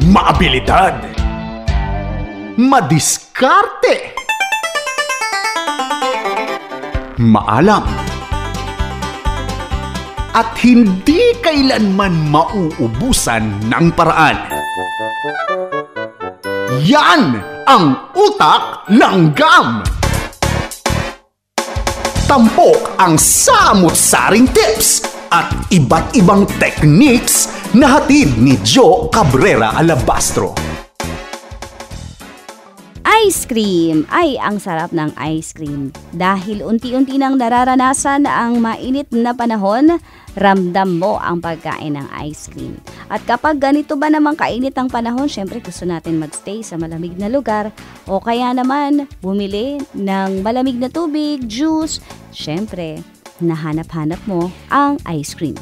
maabilidad, madiskarte, maalam, at hindi kailanman mauubusan ng paraan. Yan ang Utak Langgam! Tampok ang samut-saring tips at iba't ibang techniques na hatid ni Jo Cabrera Alabastro. Ice cream! Ay, ang sarap ng ice cream. Dahil unti-unti nang nararanasan ang mainit na panahon, ramdam mo ang pagkain ng ice cream. At kapag ganito ba naman kainit ang panahon, syempre gusto natin magstay sa malamig na lugar o kaya naman bumili ng malamig na tubig, juice. Syempre, nahanap-hanap mo ang ice cream.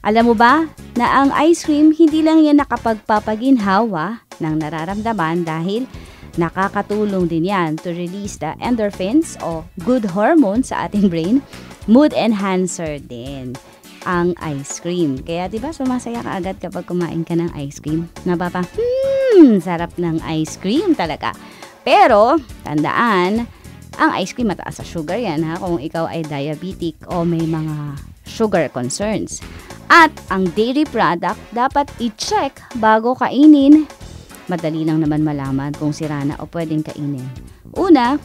Alam mo ba na ang ice cream hindi lang yan nakapagpapaginhawa ng nararamdaman dahil nakakatulong din yan to release the endorphins o good hormones sa ating brain. Mood enhancer din ang ice cream. Kaya diba sumasaya ka agad kapag kumain ka ng ice cream? Napapa, sarap ng ice cream talaga. Pero, tandaan, ang ice cream mataas sa sugar yan ha kung ikaw ay diabetic o may mga sugar concerns. At ang dairy product dapat i-check bago kainin. Madali lang naman malaman kung sira na o pwedeng kainin. Una,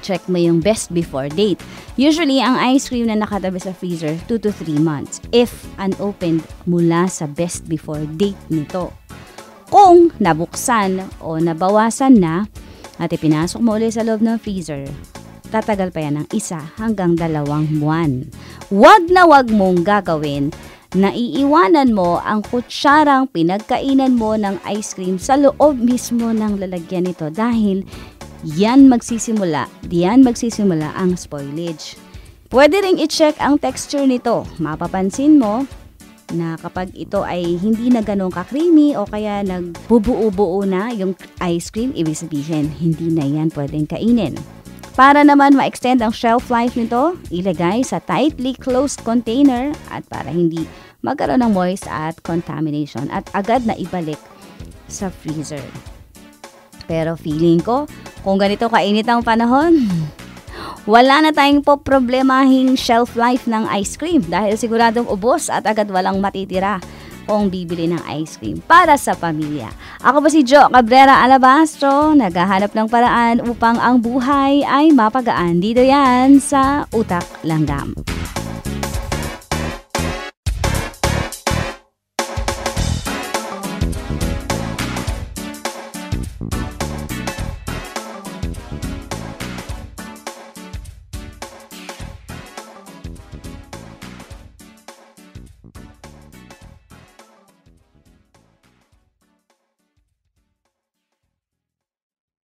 check mo yung best before date. Usually, ang ice cream na nakatabi sa freezer, 2 to 3 months if unopened mula sa best before date nito. Kung nabuksan o nabawasan na at ipinasok mo ulit sa loob ng freezer, tatagal pa yan ng 1 hanggang 2 buwan. Wag na wag mong gagawin na iiwanan mo ang kutsarang pinagkainan mo ng ice cream sa loob mismo ng lalagyan nito dahil diyan magsisimula ang spoilage. Pwede ring i-check ang texture nito. Mapapansin mo na kapag ito ay hindi na ganun ka-creamy o kaya nagbubuo-buo na yung ice cream, ibig sabihin hindi na yan pwedeng kainin. Para naman ma-extend ang shelf life nito, ilagay sa tightly closed container at para hindi magkaroon ng moist at contamination at agad na ibalik sa freezer. Pero feeling ko, kung ganito kainit ang panahon, wala na tayong problemahing shelf life ng ice cream dahil siguradong ubos at agad walang matitira kung bibili ng ice cream para sa pamilya. Ako ba si Jo Cabrera Alabastro, naghahanap ng paraan upang ang buhay ay mapagaan. Dito yan sa Utak Langgam.